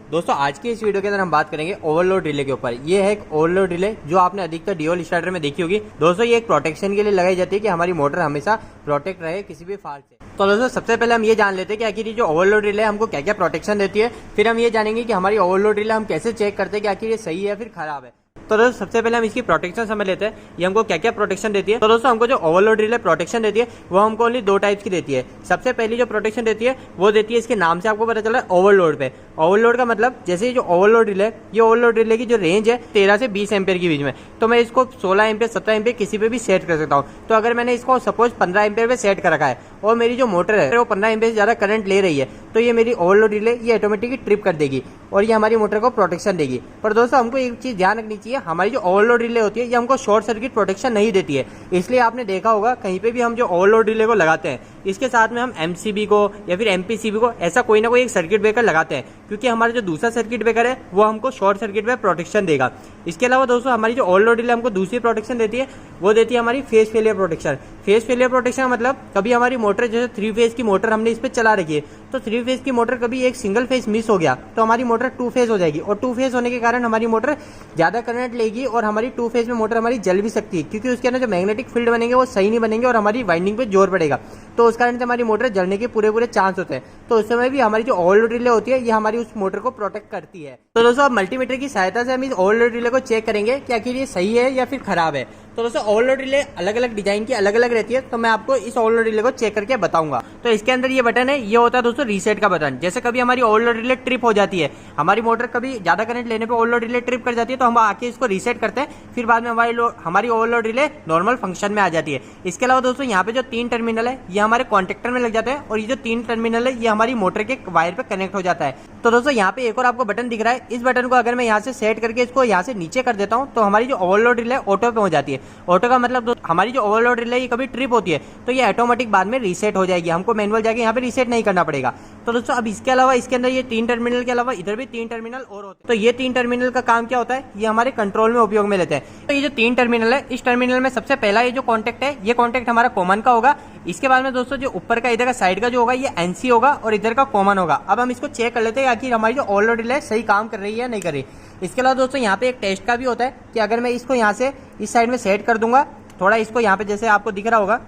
दोस्तों आज की इस वीडियो के अंदर हम बात करेंगे ओवरलोड रिले के ऊपर। ये है एक ओवरलोड रिले जो आपने अधिकतर ड्यूल स्टार्टर में देखी होगी। दोस्तों ये एक प्रोटेक्शन के लिए लगाई जाती है कि हमारी मोटर हमेशा प्रोटेक्ट रहे किसी भी फॉल्ट से। तो दोस्तों सबसे पहले हम ये जान लेते हैं कि आखिर ये जो ओवरलोड रिले हमको क्या क्या प्रोटेक्शन देती है। फिर हम ये जानेंगे कि हमारी ओवरलोड रिले हम कैसे चेक करते हैं कि आखिर ये सही है फिर खराब है। तो दोस्तों सबसे पहले हम इसकी प्रोटेक्शन समझ लेते हैं, ये हमको क्या क्या प्रोटेक्शन देती है। तो दोस्तों हमको जो ओवरलोड रिले प्रोटेक्शन देती है वो हमको ओनली दो टाइप्स की देती है। सबसे पहली जो प्रोटेक्शन देती है वो देती है, इसके नाम से आपको पता चला, ओवरलोड पे। ओवरलोड का मतलब जैसे ये जो ओवरलोड रिले, ये ओवरलोड रिले की जो रेंज है 13 से 20 एम्पेयर के बीच में, तो मैं इसको 16 एम्पेयर 17 एम्पेयर किसी पे भी सेट कर सकता हूँ। तो अगर मैंने इसको सपोज 15 एम्पेयर पे सेट कर रखा है और मेरी जो मोटर है वो 15 एम्पेयर से ज्यादा करंट ले रही है, तो ये मेरी ओवरलोड रिले ये ऑटोमेटिकली ट्रिप कर देगी और ये हमारी मोटर को प्रोटेक्शन देगी। पर दोस्तों हमको एक चीज ध्यान रखनी चाहिए, हमारी जो ओवरलोड रिले होती है ये हमको शॉर्ट सर्किट प्रोटेक्शन नहीं देती है। इसलिए आपने देखा होगा कहीं पे भी हम जो ओवरलोड रिले को लगाते हैं इसके साथ में हम एमसीबी को या फिर एमपीसीबी को ऐसा कोई ना कोई एक सर्किट ब्रेकर लगाते हैं, क्योंकि हमारा जो दूसरा सर्किट ब्रेकर है वो हमको शॉर्ट सर्किट में प्रोटेक्शन देगा। इसके अलावा दोस्तों हमारी जो ओवरलोड रिले हमको दूसरी प्रोटेक्शन देती है वो देती है हमारी phase failure protection. Phase failure protection का मतलब कभी हमारी मोटर जैसे 3 फेज की मोटर हमने इस पे चला रखी है, तो 3 फेज की मोटर कभी एक सिंगल फेज मिस हो गया तो हमारी मोटर 2 फेज हो जाएगी, और 2 फेज होने के कारण हमारी मोटर ज्यादा करंट लेगी और हमारी 2 फेज में मोटर हमारी जल भी सकती है, क्योंकि उसके अंदर जो मैग्नेटिक फील्ड बनेंगे वो सही नहीं बनेंगे और हमारी वाइंडिंग पे जोर पड़ेगा, तो उस कारण से हमारी मोटर जलने के पूरे चांस होते हैं। तो उस समय भी हमारी जो ओवरलोड रिले होती है ये हमारी उस मोटर को प्रोटेक्ट करती है। तो दोस्तों अब मल्टीमीटर की सहायता से हम इस ओवरलोड रिले को चेक करेंगे कि आखिर ये सही है या फिर खराब है। तो दोस्तों ओवरलोड रिले अलग अलग डिजाइन की अलग अलग रहती है, तो मैं आपको इस ओवरलोड रिले को चेक करके बताऊंगा। तो इसके अंदर ये बटन है, ये होता है दोस्तों रीसेट का बटन। जैसे कभी हमारी ओवरलोड रिले ट्रिप हो जाती है, हमारी मोटर कभी ज्यादा करंट लेने पे ओवरलोड रिले ट्रिप कर जाती है, तो हम आके इसको रीसेट करते हैं, फिर बाद में हमारी ओवरलोड रिले नॉर्मल फंक्शन में आ जाती है। इसके अलावा दोस्तों यहाँ पे जो 3 टर्मिनल है ये हमारे कॉन्टेक्टर में लग जाते हैं, और ये जो 3 टर्मिनल है ये हमारी मोटर के वायर पे कनेक्ट हो जाता है। तो दोस्तों यहाँ पे एक और आपको बटन दिख रहा है, इस बटन को अगर मैं यहाँ से सेट करके इसको यहाँ से नीचे कर देता हूँ तो हमारी जो ओवरलोड रिले ऑटो पे हो जाती है। ऑटो का मतलब हमारी जो ओवरलोड रिले ये कभी ट्रिप होती है तो ये ऑटोमेटिक बाद में रीसेट हो जाएगी, हमको मैनुअल जाके यहाँ पे रीसेट नहीं करना पड़ेगा। तो दोस्तों अब इसके अलावा इसके अंदर ये 3 टर्मिनल के अलावा इधर भी 3 टर्मिनल और होते हैं। तो ये 3 टर्मिनल का काम क्या होता है, ये हमारे कंट्रोल में उपयोग में लेते हैं। तो ये जो 3 टर्मिनल है, इस टर्मिनल में सबसे पहला ये जो कॉन्टेक्ट है ये कॉन्टेक्ट हमारा कॉमन का होगा। इसके बाद में दोस्तों जो ऊपर का इधर का साइड का जो होगा ये एनसी होगा और इधर का कॉमन होगा। अब हम इसको चेक कर लेते हैं आखिर हमारी जो ओवरलोड रिले सही काम कर रही है या नहीं कर रही। इसके अलावा दोस्तों यहाँ पे एक टेस्ट का भी होता है कि अगर मैं इसको यहाँ से इस साइड में सेट कर दूंगा, थोड़ा इसको यहाँ पे जैसे आपको दिख रहा होगा,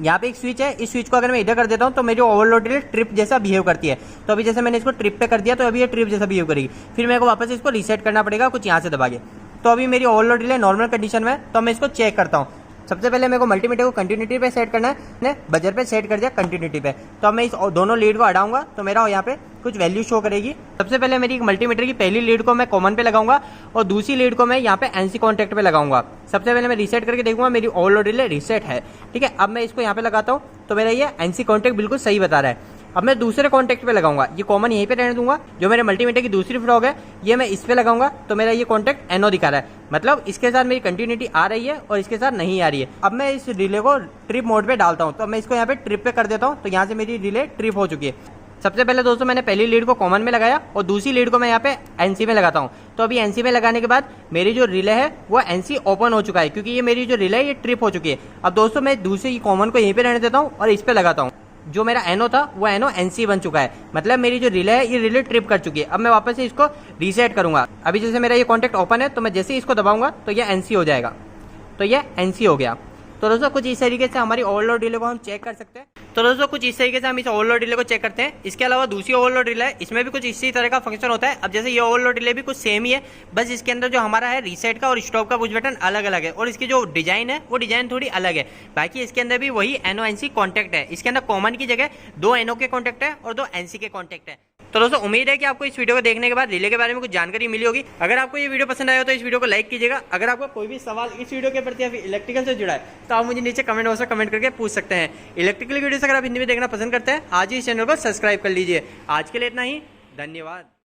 यहाँ पे एक स्विच है, इस स्विच को अगर मैं इधर कर देता हूँ तो मेरी ओवरलोड रिले ट्रिप जैसा बिहेव करती है। तो अभी जैसे मैंने इसको ट्रिप पे कर दिया तो अभी ये ट्रिप जैसा बिहेव करेगी, फिर मेरे को वापस इसको रीसेट करना पड़ेगा कुछ यहाँ से दबा के। तो अभी मेरी ओवरलोड रिले नॉर्मल कंडीशन में, तो मैं इसको चेक करता हूँ। सबसे पहले मेरे को मल्टीमीटर को कंटिन्यूटी पे सेट करना है, बजर पे सेट कर दिया कंटिन्यूटी पे। तो अब मैं इस दोनों लीड को हटाऊंगा तो मेरा यहाँ पे कुछ वैल्यू शो करेगी। सबसे पहले मेरी मल्टीमीटर की पहली लीड को मैं कॉमन पे लगाऊंगा और दूसरी लीड को मैं यहाँ पे एनसी कॉन्टेक्ट पे लगाऊंगा। सबसे पहले मैं रीसेट करके देखूंगा मेरी ओवरलोड रिले रीसेट है, ठीक है। अब मैं इसको यहाँ पे लगाता हूँ तो मेरा ये एनसी कॉन्टेक्ट बिल्कुल सही बता रहा है। अब मैं दूसरे कॉन्टेक्ट पे लगाऊंगा, ये कॉमन यहीं पे रहने दूंगा। जो मेरे मल्टीमीटर की दूसरी फ्रॉग है ये मैं इस पे लगाऊंगा तो मेरा ये कॉन्टेक्ट एनओ दिखा रहा है, मतलब इसके साथ मेरी कंटिन्यूटी आ रही है और इसके साथ नहीं आ रही है। अब मैं इस रिले को ट्रिप मोड पे डालता हूँ, तो मैं इसको यहाँ पे ट्रिप पे कर देता हूँ, तो यहाँ से मेरी रिले ट्रिप हो चुकी है। सबसे पहले दोस्तों मैंने पहली लीड को कॉमन में लगाया और दूसरी लीड को मैं यहाँ पे एनसी में लगाता हूँ। तो अभी एनसी में लगाने के बाद मेरी जो रिले है वो एनसी ओपन हो चुका है, क्योंकि ये मेरी जो रिले है ये ट्रिप हो चुकी है। अब दोस्तों मैं दूसरी कॉमन को यहीं पे रहने देता हूँ और इस पे लगाता हूँ। जो मेरा एनओ था वो एनओ एनसी बन चुका है, मतलब मेरी जो रिले है ये रिले ट्रिप कर चुकी है। अब मैं वापस से इसको रीसेट करूंगा। अभी जैसे मेरा ये कॉन्टेक्ट ओपन है तो मैं जैसे ही इसको दबाऊंगा तो ये एनसी हो जाएगा, तो ये एनसी हो गया। तो दोस्तों कुछ इस तरीके से हमारी ओवरलोड रिले को हम चेक कर सकते हैं। तो दोस्तों कुछ इस तरीके से हम इस ओवरलोड रिले को चेक करते हैं। इसके अलावा दूसरी ओवरलोड रिले है, इसमें भी कुछ इसी तरह का फंक्शन होता है। अब जैसे ये ओवरलोड रिले भी कुछ सेम ही है, बस इसके अंदर जो हमारा है रीसेट का और स्टॉप का पुश बटन अलग अलग है, और इसकी जो डिजाइन है वो डिजाइन थोड़ी अलग है। बाकी इसके अंदर भी वही एनओ एनसी कॉन्टेक्ट है। इसके अंदर कॉमन की जगह 2 एनओ के कॉन्टेक्ट है और 2 एनसी के कॉन्टेक्ट है। तो दोस्तों उम्मीद है कि आपको इस वीडियो को देखने के बाद रिले के बारे में कुछ जानकारी मिली होगी। अगर आपको ये वीडियो पसंद आया हो तो इस वीडियो को लाइक कीजिएगा। अगर आपको कोई भी सवाल इस वीडियो के प्रति या फिर इलेक्ट्रिकल से जुड़ा है तो आप मुझे नीचे कमेंट बॉक्स में कमेंट करके पूछ सकते हैं। इलेक्ट्रिकल वीडियोस अगर आप हिंदी में देखना पसंद करते हैं आज ही इस चैनल को सब्सक्राइब कर लीजिए। आज के लिए इतना ही, धन्यवाद।